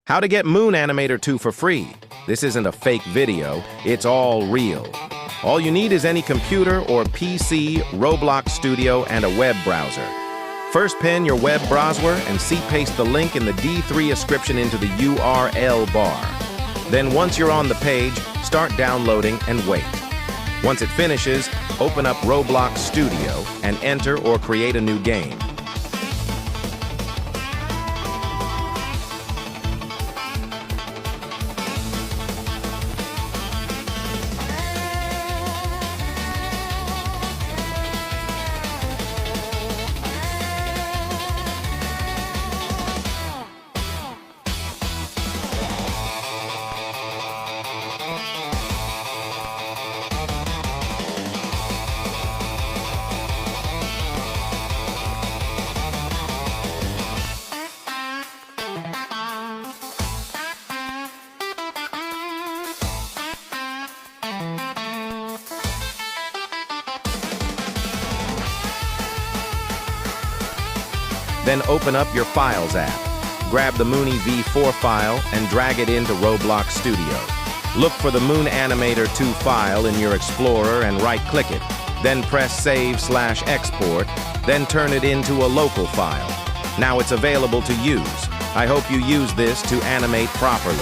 How to get Moon Animator 2 for free. This isn't a fake video, it's all real. All you need is any computer or PC, Roblox Studio, and a web browser. First pin your web browser and paste the link in the D3 description into the URL bar. Then once you're on the page, start downloading and wait. Once it finishes, open up Roblox Studio and enter or create a new game. Then open up your Files app. Grab the Moon V4 file and drag it into Roblox Studio. Look for the Moon Animator 2 file in your Explorer and right-click it. Then press Save/Export, then turn it into a local file. Now it's available to use. I hope you use this to animate properly.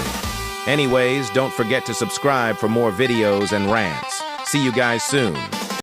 Anyways, don't forget to subscribe for more videos and rants. See you guys soon.